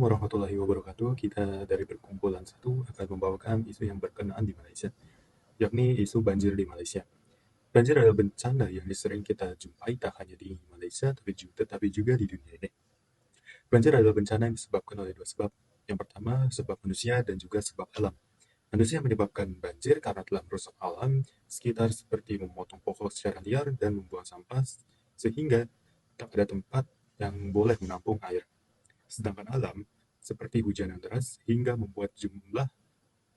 warahmatullahi wabarakatuh. Kita dari Perkumpulan 1 akan membawakan isu yang berkenaan di Malaysia, yakni isu banjir di Malaysia. Banjir adalah bencana yang sering kita jumpai tak hanya di Malaysia, tetapi juga di dunia ini. Banjir adalah bencana yang disebabkan oleh dua sebab. Yang pertama, sebab manusia dan juga sebab alam. Manusia menyebabkan banjir karena telah merusak alam sekitar seperti memotong pokok secara liar dan membuang sampah sehingga tak ada tempat yang boleh menampung air. Sedangkan alam, seperti hujan yang deras, hingga membuat jumlah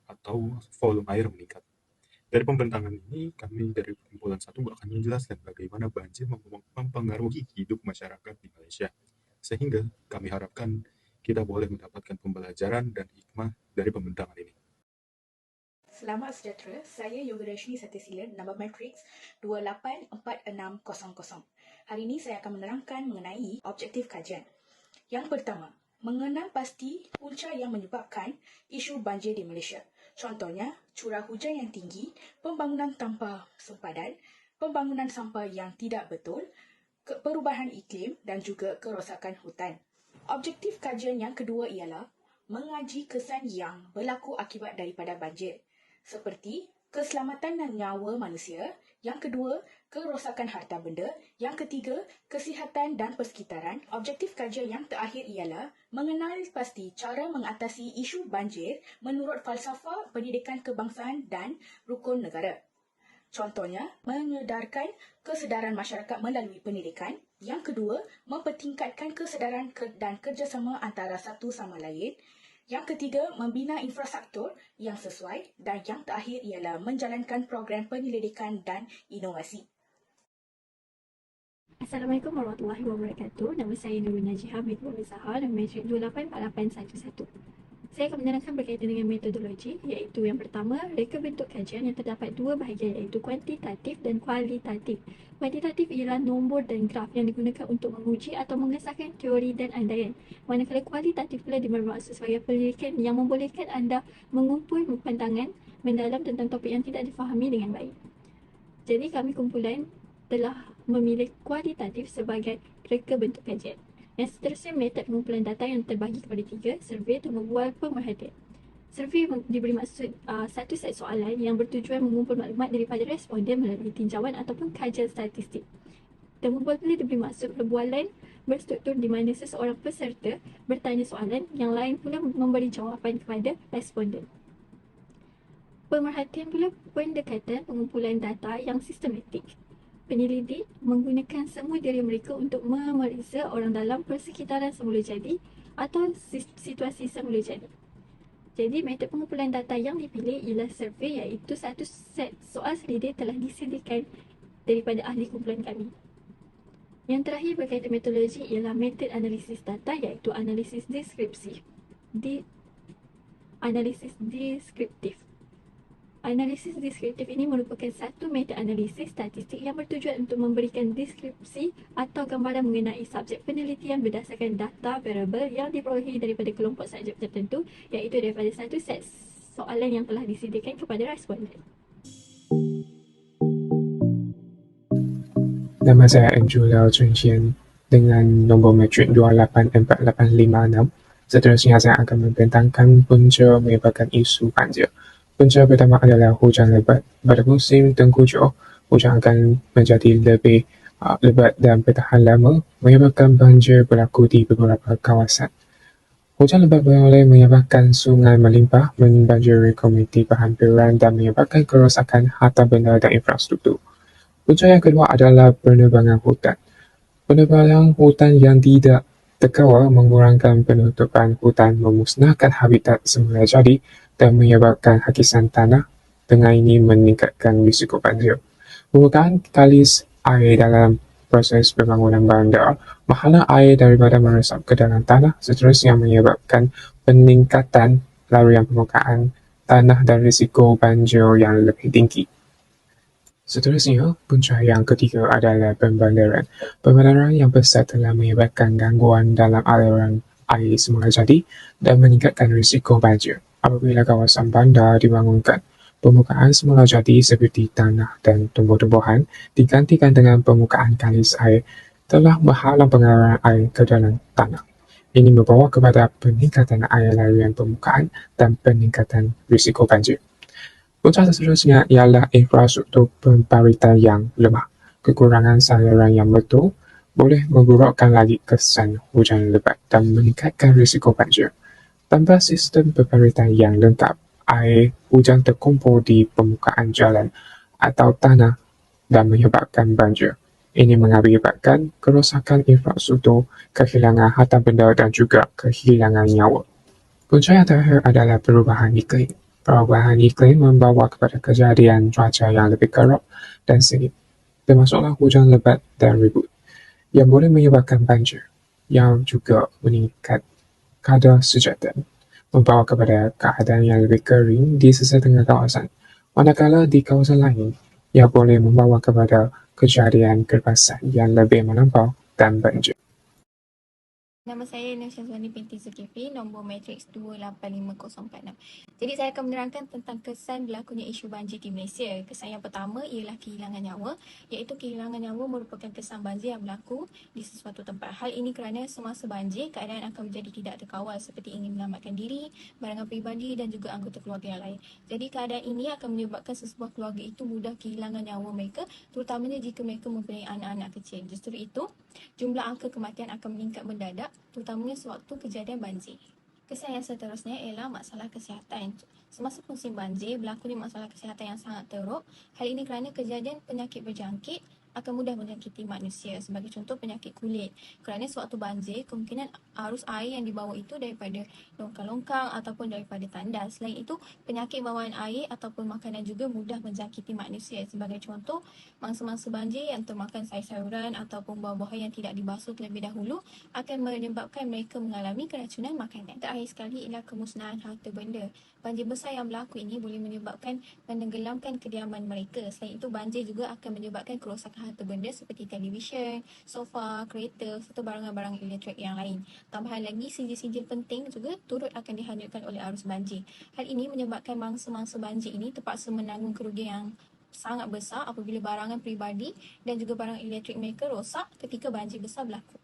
atau volume air meningkat. Dari pembentangan ini, kami dari Perkumpulan 1 akan menjelaskan bagaimana banjir mempengaruhi hidup masyarakat di Malaysia. Sehingga kami harapkan kita boleh mendapatkan pembelajaran dan hikmah dari pembentangan ini. Selamat sejahtera, saya Yogarashni Satyasila, nombor matriks 284600. Hari ini saya akan menerangkan mengenai objektif kajian. Yang pertama, mengenal pasti punca yang menyebabkan isu banjir di Malaysia. Contohnya, curah hujan yang tinggi, pembangunan tanpa sempadan, pembangunan sampah yang tidak betul, perubahan iklim dan juga kerosakan hutan. Objektif kajian yang kedua ialah mengaji kesan yang berlaku akibat daripada banjir, seperti keselamatan dan nyawa manusia. Yang kedua, kerosakan harta benda. Yang ketiga, kesihatan dan persekitaran. Objektif kajian yang terakhir ialah mengenal pasti cara mengatasi isu banjir menurut falsafah pendidikan kebangsaan dan rukun negara. Contohnya, mengedarkan kesedaran masyarakat melalui pendidikan. Yang kedua, mempertingkatkan kesedaran dan kerjasama antara satu sama lain. Yang ketiga, membina infrastruktur yang sesuai. Dan yang terakhir ialah menjalankan program penyelidikan dan inovasi. Assalamualaikum warahmatullahi wabarakatuh. Nama saya Nurul Najihah binti Zahar dan matrik 284811. Saya akan menerangkan berkaitan dengan metodologi, iaitu yang pertama, reka bentuk kajian yang terdapat dua bahagian, iaitu kuantitatif dan kualitatif. Kuantitatif ialah nombor dan graf yang digunakan untuk menguji atau mengesahkan teori dan andaian. Manakala kualitatif pula bermaksud sebagai penelitian yang membolehkan anda mengumpul pandangan mendalam tentang topik yang tidak difahami dengan baik. Jadi kami kumpulan telah memilih kualitatif sebagai reka bentuk kajian. Yang seterusnya, metod pengumpulan data yang terbahagi kepada tiga, survey dan membual pemerhatian. Survey diberi maksud satu set soalan yang bertujuan mengumpul maklumat daripada responden melalui tinjauan ataupun kajian statistik. Dan membual pula diberi maksud perbualan berstruktur di mana seseorang peserta bertanya soalan, yang lain pula memberi jawapan kepada responden. Pemerhatian pula pendekatan pengumpulan data yang sistematik. Penyelidik menggunakan semua diri mereka untuk memeriksa orang dalam persekitaran semula jadi atau situasi semula jadi. Jadi, metod pengumpulan data yang dipilih ialah survey, iaitu satu set soal selidik telah disediakan daripada ahli kumpulan kami. Yang terakhir berkaitan metodologi ialah metod analisis data, iaitu analisis deskriptif. Analisis deskriptif ini merupakan satu metod analisis statistik yang bertujuan untuk memberikan deskripsi atau gambaran mengenai subjek penelitian berdasarkan data variabel yang diperolehi daripada kelompok subjek tertentu, iaitu daripada satu set soalan yang telah disediakan kepada responden. Nama saya Andrew Lau Chun Hian dengan nombor matrik 284856. Seterusnya saya akan membentangkan punca menyebabkan isu banjir. Punca pertama adalah hujan lebat. Pada musim tengkujuh, hujan akan menjadi lebih lebat dan bertahan lama, menyebabkan banjir berlaku di beberapa kawasan. Hujan lebat boleh menyebabkan sungai melimpah, membanjiri komuniti berhampiran dan menyebabkan kerosakan harta benda dan infrastruktur. Punca yang kedua adalah penebangan hutan. Penebangan hutan yang tidak terkawal mengurangkan penutupan hutan, memusnahkan habitat semula jadi dan menyebabkan hakisan tanah. Dengan ini meningkatkan risiko banjir. Pembukaan kalis air dalam proses pembangunan bandar, mahana air daripada meresap ke dalam tanah, seterusnya menyebabkan peningkatan laruan permukaan tanah dan risiko banjir yang lebih tinggi. Seterusnya, punca yang ketiga adalah pembandaran. Pembandaran yang besar telah menyebabkan gangguan dalam aliran air semula jadi dan meningkatkan risiko banjir. Apabila kawasan bandar dibangunkan, permukaan semula jadi seperti tanah dan tumbuh-tumbuhan digantikan dengan permukaan kalis air telah menghalang pengaliran air ke dalam tanah. Ini membawa kepada peningkatan air laluan permukaan dan peningkatan risiko banjir. Punca seterusnya ialah infrastruktur pemberitan yang lemah. Kekurangan saluran yang betul boleh memburukkan lagi kesan hujan lebat dan meningkatkan risiko banjir. Tanpa sistem pemberitan yang lengkap, air hujan terkumpul di permukaan jalan atau tanah dan menyebabkan banjir. Ini mengakibatkan kerosakan infrastruktur, kehilangan harta benda dan juga kehilangan nyawa. Punca yang terakhir adalah perubahan iklim. Perubahan iklim membawa kepada kejadian cuaca yang lebih kerap dan sengit, termasuklah hujan lebat dan ribut, yang boleh menyebabkan banjir, yang juga meningkat kadar sejahteraan, membawa kepada keadaan yang lebih kering di sesetengah kawasan, manakala di kawasan lain, ia boleh membawa kepada kejadian kebasan yang lebih melampau dan banjir. Nama saya Nur Syazwani binti Zulkifli, nombor matriks 285046. Jadi saya akan menerangkan tentang kesan berlakunya isu banjir di Malaysia. Kesan yang pertama ialah kehilangan nyawa, iaitu kehilangan nyawa merupakan kesan banjir yang berlaku di sesuatu tempat. Hal ini kerana semasa banjir, keadaan akan menjadi tidak terkawal seperti ingin menyelamatkan diri, barangan peribadi dan juga anggota keluarga yang lain. Jadi keadaan ini akan menyebabkan sesebuah keluarga itu mudah kehilangan nyawa mereka, terutamanya jika mereka mempunyai anak-anak kecil. Justru itu, jumlah angka kematian akan meningkat mendadak, terutamanya sewaktu kejadian banjir. Kesan yang seterusnya ialah masalah kesihatan. Semasa musim banjir, berlakunya masalah kesihatan yang sangat teruk. Hal ini kerana kejadian penyakit berjangkit akan mudah menjangkiti manusia. Sebagai contoh, penyakit kulit. Kerana sewaktu banjir, kemungkinan arus air yang dibawa itu daripada longkang-longkang ataupun daripada tandas. Selain itu, penyakit bawaan air ataupun makanan juga mudah menjangkiti manusia. Sebagai contoh, mangsa-mangsa banjir yang termakan sayur-sayuran ataupun buah-buahan yang tidak dibasuh terlebih dahulu akan menyebabkan mereka mengalami keracunan makanan. Terakhir sekali ialah kemusnahan harta benda. Banjir besar yang berlaku ini boleh menyebabkan menenggelamkan kediaman mereka. Selain itu, banjir juga akan menyebabkan kerosakan harta benda seperti televisyen, sofa, kereta serta barang-barang elektrik yang lain. Tambahan lagi, sijil-sijil penting juga turut akan dihanyutkan oleh arus banjir. Hal ini menyebabkan mangsa-mangsa banjir ini terpaksa menanggung kerugian yang sangat besar apabila barangan peribadi dan juga barang elektrik mereka rosak ketika banjir besar berlaku.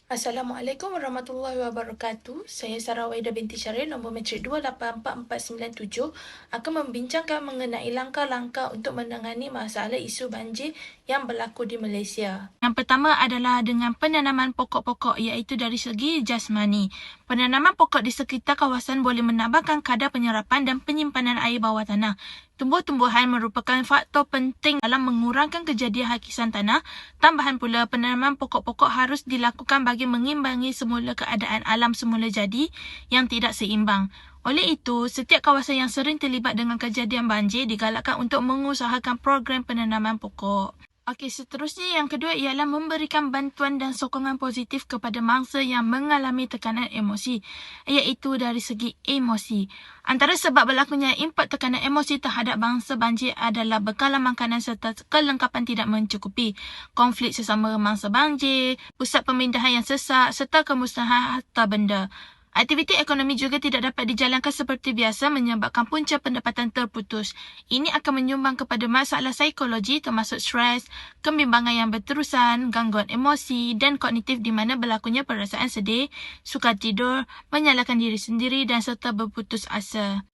Assalamualaikum warahmatullahi wabarakatuh. Saya Sarah Waida binti Syaril, nombor matrik 284497 akan membincangkan mengenai langkah-langkah untuk menangani masalah isu banjir yang berlaku di Malaysia. Yang pertama adalah dengan penanaman pokok-pokok, iaitu dari segi jasmani. Penanaman pokok di sekitar kawasan boleh menambahkan kadar penyerapan dan penyimpanan air bawah tanah. Tumbuh-tumbuhan merupakan faktor penting dalam mengurangkan kejadian hakisan tanah. Tambahan pula, penanaman pokok-pokok harus dilakukan bagi mengimbangi semula keadaan alam semula jadi yang tidak seimbang. Oleh itu, setiap kawasan yang sering terlibat dengan kejadian banjir digalakkan untuk mengusahakan program penanaman pokok. Okey, seterusnya yang kedua ialah memberikan bantuan dan sokongan positif kepada mangsa yang mengalami tekanan emosi, iaitu dari segi emosi. Antara sebab berlakunya impak tekanan emosi terhadap bangsa banjir adalah bekalan makanan serta kelengkapan tidak mencukupi, konflik sesama mangsa banjir, pusat pemindahan yang sesak serta kemusnahan harta benda. Aktiviti ekonomi juga tidak dapat dijalankan seperti biasa menyebabkan punca pendapatan terputus. Ini akan menyumbang kepada masalah psikologi termasuk stres, kebimbangan yang berterusan, gangguan emosi dan kognitif di mana berlakunya perasaan sedih, sukar tidur, menyalahkan diri sendiri dan serta berputus asa.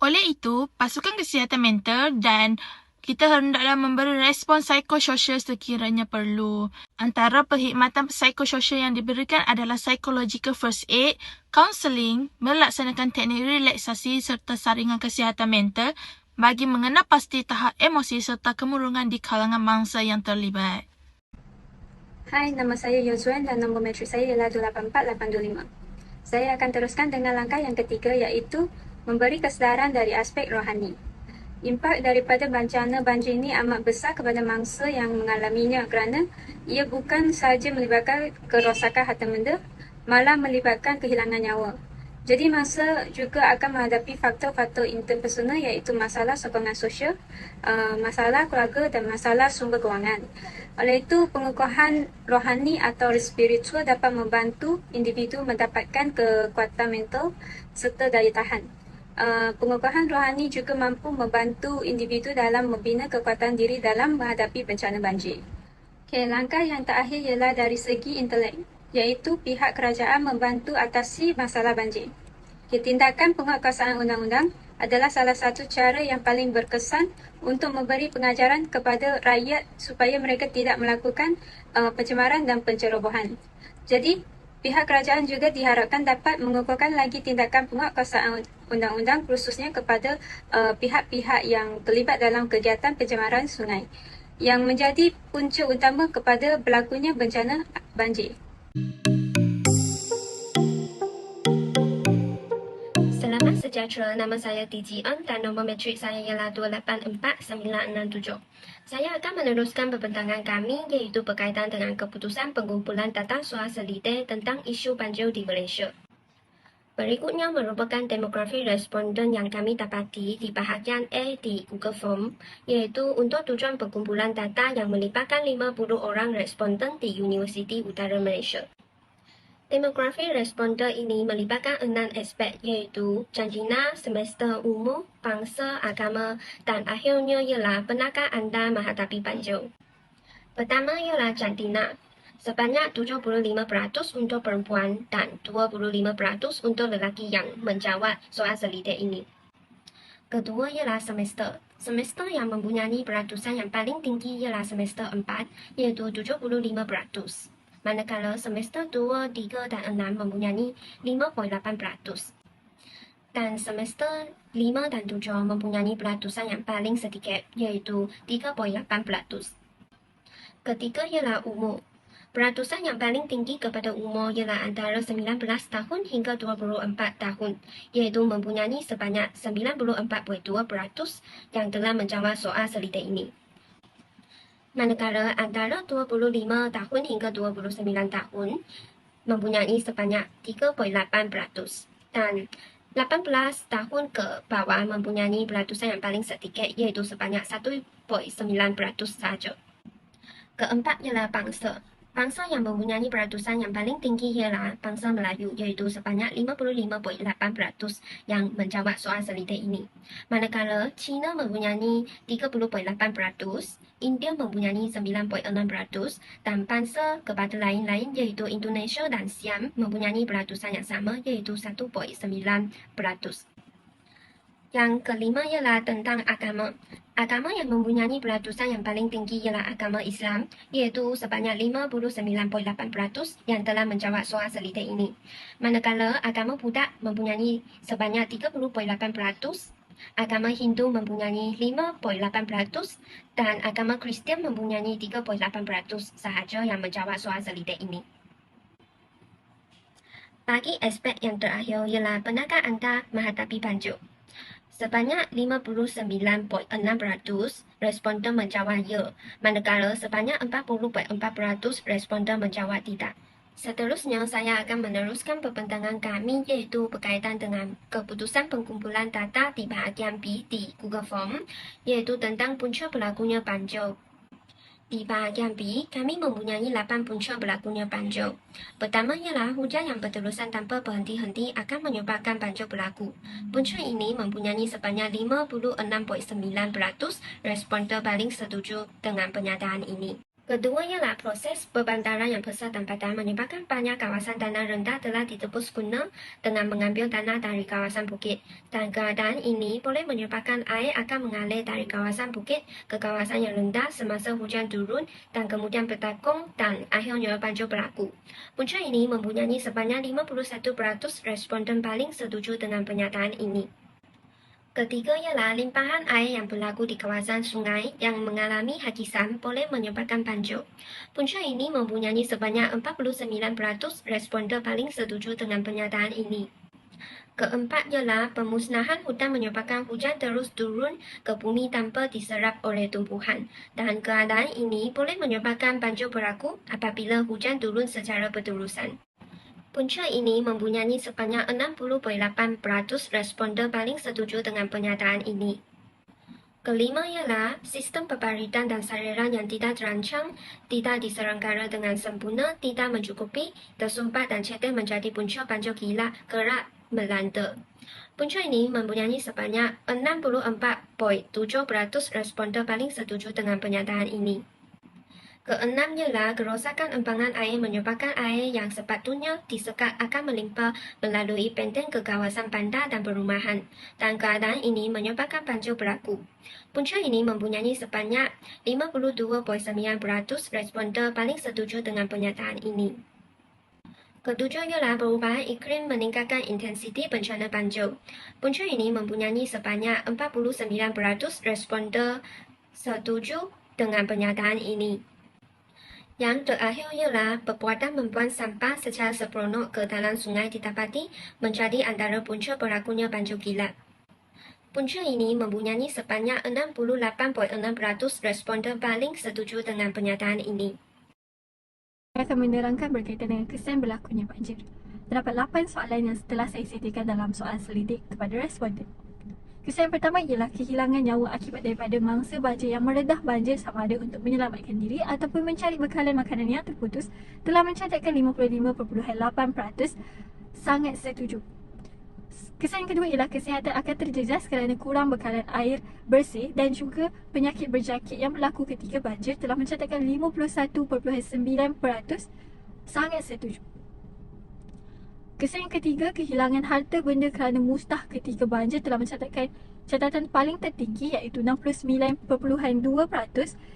Oleh itu, pasukan kesihatan mental dan kita hendaklah memberi respon psikososial sekiranya perlu. Antara perkhidmatan psikososial yang diberikan adalah psychological first aid, counselling, melaksanakan teknik relaksasi serta saringan kesihatan mental bagi mengenal pasti tahap emosi serta kemurungan di kalangan mangsa yang terlibat. Hai, nama saya Yozwan dan nombor matrik saya ialah 284825. Saya akan teruskan dengan langkah yang ketiga iaitu memberi kesedaran dari aspek rohani. Impak daripada bencana banjir ini amat besar kepada mangsa yang mengalaminya kerana ia bukan sahaja melibatkan kerosakan harta benda, malah melibatkan kehilangan nyawa. Jadi mangsa juga akan menghadapi faktor-faktor interpersonal iaitu masalah sokongan sosial, masalah keluarga dan masalah sumber kewangan. Oleh itu, pengukuhan rohani atau spiritual dapat membantu individu mendapatkan kekuatan mental serta daya tahan. Pengukuhan rohani juga mampu membantu individu dalam membina kekuatan diri dalam menghadapi bencana banjir. Langkah yang terakhir ialah dari segi intelek. iaitu pihak kerajaan membantu atasi masalah banjir. Tindakan penguatkuasaan undang-undang adalah salah satu cara yang paling berkesan untuk memberi pengajaran kepada rakyat supaya mereka tidak melakukan pencemaran dan pencerobohan. Jadi, pihak kerajaan juga diharapkan dapat mengukuhkan lagi tindakan penguatkuasaan undang-undang khususnya kepada pihak-pihak yang terlibat dalam kegiatan pencemaran sungai yang menjadi punca utama kepada berlakunya bencana banjir. Selamat sejahtera, nama saya TG An dan nombor metrik saya ialah 284967. Saya akan meneruskan pembentangan kami iaitu berkaitan dengan keputusan pengumpulan data suara seliter tentang isu banjir di Malaysia. Berikutnya merupakan demografi responden yang kami dapati di bahagian A di Google Form, iaitu untuk tujuan pengumpulan data yang melibatkan 50 orang responden di Universiti Utara Malaysia. Demografi responden ini melibatkan 6 aspek iaitu janjina, semester, umur, bangsa, agama dan akhirnya ialah pernahkah anda menghadapi banjir. Pertama ialah jantina, sebanyak 75% untuk perempuan dan 25% untuk lelaki yang menjawab soal seliter ini. Kedua ialah semester. Semester yang mempunyai peratusan yang paling tinggi ialah semester 4 iaitu 75%. Manakala semester 2, 3 dan 6 mempunyai 5.8%. Dan semester 5 dan 7 mempunyai peratusan yang paling sedikit iaitu 3.8%. Ketiga ialah umur. Peratusan yang paling tinggi kepada umur ialah antara 19 tahun hingga 24 tahun iaitu mempunyai sebanyak 94.2% yang telah menjawab soal seliter ini. Manakala antara 25 tahun hingga 29 tahun mempunyai sebanyak 3.8% dan 18 tahun ke bawah mempunyai peratusan yang paling sedikit iaitu sebanyak 1.9% sahaja. Keempat ialah bangsa. Bangsa yang mempunyai peratusan yang paling tinggi ialah bangsa Melayu iaitu sebanyak 55.8% yang menjawab soal seliter ini. Manakala China mempunyai 30.8%, India mempunyai 9.6% dan bangsa kepada lain-lain iaitu Indonesia dan Siam mempunyai peratusan yang sama iaitu 1.9%. Yang kelima ialah tentang agama. Agama yang mempunyai peratusan yang paling tinggi ialah agama Islam, iaitu sebanyak 59.8% yang telah menjawab soal seliter ini. Manakala agama Buddha mempunyai sebanyak 30.8%, agama Hindu mempunyai 5.8% dan agama Kristian mempunyai 3.8% sahaja yang menjawab soal seliter ini. Bagi aspek yang terakhir ialah pernahkah anda menghadapi banjir? Sebanyak 59.6% responden menjawab ya, manakala sebanyak 40.4% responden menjawab tidak. Seterusnya, saya akan meneruskan pembentangan kami iaitu berkaitan dengan keputusan pengumpulan data di bahagian B di Google Form, iaitu tentang punca berlakunya banjir. Di bahagian B, kami mempunyai 8 punca berlakunya banjir. Pertama ialah hujan yang berterusan tanpa berhenti-henti akan menyebabkan banjir berlaku. Punca ini mempunyai sebanyak 56.9% responden paling setuju dengan pernyataan ini. Kedua ialah proses pembandaran yang besar dan padat menyebabkan banyak kawasan tanah rendah telah ditebus guna dengan mengambil tanah dari kawasan bukit. Dan keadaan ini boleh menyebabkan air akan mengalir dari kawasan bukit ke kawasan yang rendah semasa hujan turun dan kemudian bertakung dan akhirnya banjir berlaku. Punca ini mempunyai sebanyak 51% responden paling setuju dengan pernyataan ini. Ketiga ialah limpahan air yang berlaku di kawasan sungai yang mengalami hakisan boleh menyebabkan banjir. Punca ini mempunyai sebanyak 49% responden paling setuju dengan pernyataan ini. Keempat ialah pemusnahan hutan menyebabkan hujan terus turun ke bumi tanpa diserap oleh tumbuhan dan keadaan ini boleh menyebabkan banjir berlaku apabila hujan turun secara berterusan. Punca ini mempunyai sebanyak 60.8% responden paling setuju dengan pernyataan ini. Kelima ialah sistem pemberitaan dan saluran yang tidak terancang, tidak diselenggara dengan sempurna, tidak mencukupi, tersumbat dan cetek menjadi punca banjir gila kerap melanda. Punca ini mempunyai sebanyak 64.7% responden paling setuju dengan pernyataan ini. Keenam ialah kerosakan empangan air menyebabkan air yang sepatutnya disekat akan melimpah melalui benteng ke kawasan bandar dan perumahan, dan keadaan ini menyebabkan banjir berlaku. Punca ini mempunyai sebanyak 52.9% responden paling setuju dengan pernyataan ini. Ketujuh ialah perubahan iklim meningkatkan intensiti bencana banjir. Punca ini mempunyai sebanyak 49% responden setuju dengan pernyataan ini. Yang terakhir ialah perbuatan membuang sampah secara seronok ke dalam sungai didapati menjadi antara punca berlakunya banjir kilat. Punca ini mempunyai sebanyak 68.6% responden paling setuju dengan pernyataan ini. Saya akan menerangkan berkaitan dengan kesan berlakunya banjir. Terdapat 8 soalan yang telah saya sediakan dalam soalan selidik kepada responden. Kesan yang pertama ialah kehilangan nyawa akibat daripada mangsa banjir yang meredah banjir sama ada untuk menyelamatkan diri ataupun mencari bekalan makanan yang terputus telah mencatatkan 55.8% sangat setuju. Kesan yang kedua ialah kesihatan akan terjejas kerana kurang bekalan air bersih dan juga penyakit berjangkit yang berlaku ketika banjir telah mencatatkan 51.9% sangat setuju. Kesan yang ketiga, kehilangan harta benda kerana mustah ketika banjir telah mencatatkan catatan paling tertinggi iaitu 69.2%,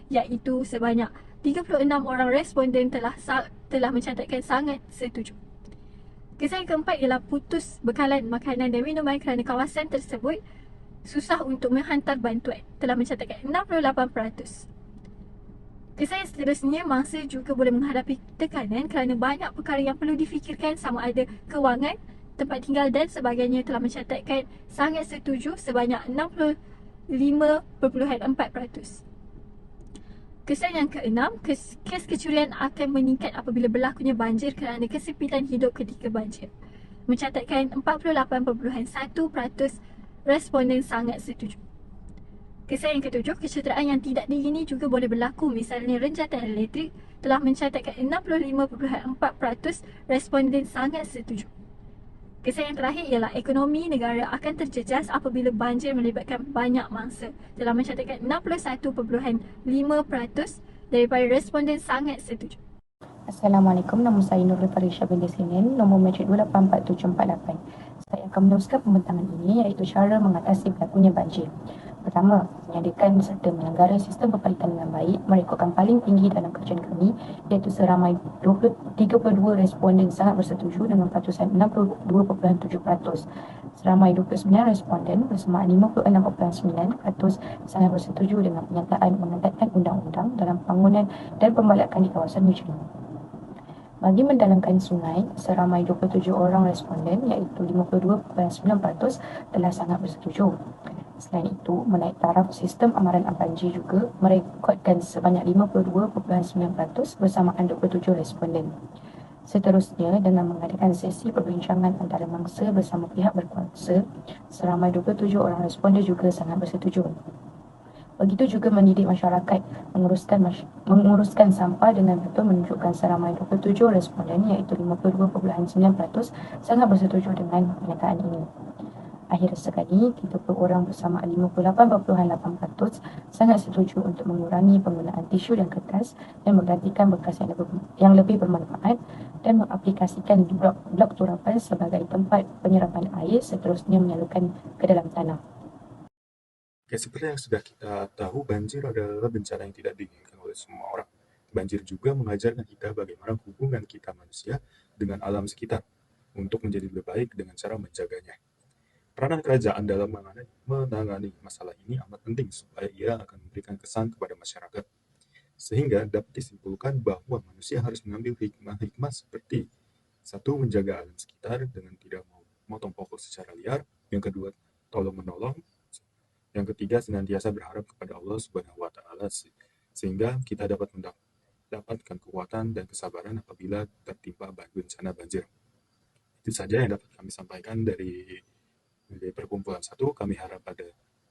iaitu sebanyak 36 orang responden telah mencatatkan sangat setuju. Kesan yang keempat ialah putus bekalan makanan dan minuman kerana kawasan tersebut susah untuk menghantar bantuan, telah mencatatkan 68%. Kesan yang seterusnya, mangsa juga boleh menghadapi tekanan kerana banyak perkara yang perlu difikirkan sama ada kewangan, tempat tinggal dan sebagainya, telah mencatatkan sangat setuju sebanyak 65.4%. Kesan yang keenam, kes kecurian akan meningkat apabila berlakunya banjir kerana kesempitan hidup ketika banjir. Mencatatkan 48.1% responden sangat setuju. Kesan yang ketujuh, kecederaan yang tidak diingini juga boleh berlaku, misalnya renjatan elektrik, telah mencatatkan 65.4% responden sangat setuju. Kesan yang terakhir ialah ekonomi negara akan terjejas apabila banjir melibatkan banyak mangsa, telah mencatatkan 61.5% daripada responden sangat setuju. Assalamualaikum, nama saya Nurul Farisha binti Sinin, nombor matrik 284748. Saya akan meneruskan pembentangan ini iaitu cara mengatasi berlakunya banjir. Pertama, menyediakan serta menyelenggara sistem pembalikan dengan baik merekodkan paling tinggi dalam kajian kami iaitu seramai 32 responden sangat bersetuju dengan patusan 62.7%. Seramai 29 responden bersamaan 56.9% sangat bersetuju dengan penyataan mengetatkan undang-undang dalam pembangunan dan pembalakan di kawasan New. Bagi mendalamkan sungai, seramai 27 orang responden iaitu 52.9% telah sangat bersetuju. Selain itu, menaik taraf sistem amaran banjir juga merekodkan sebanyak 52.9% bersamaan 27 responden. Seterusnya, dengan mengadakan sesi perbincangan antara mangsa bersama pihak berkuasa, seramai 27 orang responden juga sangat bersetuju. Begitu juga mendidik masyarakat menguruskan sampah dengan betul menunjukkan seramai 27 responden iaitu 52.9% sangat bersetuju dengan pernyataan ini. Akhir sekali, 30 orang bersama 58.8% sangat setuju untuk mengurangi penggunaan tisu dan kertas dan menggantikan bekas yang lebih bermanfaat dan mengaplikasikan blok turapan sebagai tempat penyerapan air, seterusnya menyalurkan ke dalam tanah. Oke, seperti yang sudah kita tahu, banjir adalah bencana yang tidak diinginkan oleh semua orang. Banjir juga mengajarkan kita bagaimana hubungan kita manusia dengan alam sekitar untuk menjadi lebih baik dengan cara menjaganya. Peranan kerajaan dalam menangani masalah ini amat penting supaya ia akan memberikan kesan kepada masyarakat. Sehingga dapat disimpulkan bahwa manusia harus mengambil hikmah-hikmah seperti: satu, menjaga alam sekitar dengan tidak memotong pokok secara liar. Yang kedua, tolong-menolong. Yang ketiga, senantiasa berharap kepada Allah Subhanahu wa Ta'ala sehingga kita dapat mendapatkan kekuatan dan kesabaran apabila tertimpa bencana banjir. Itu saja yang dapat kami sampaikan dari perkumpulan 1. Kami harap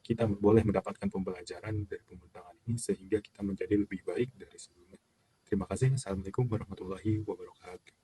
kita boleh mendapatkan pembelajaran dari pembentangan ini sehingga kita menjadi lebih baik dari sebelumnya. Terima kasih. Assalamualaikum warahmatullahi wabarakatuh.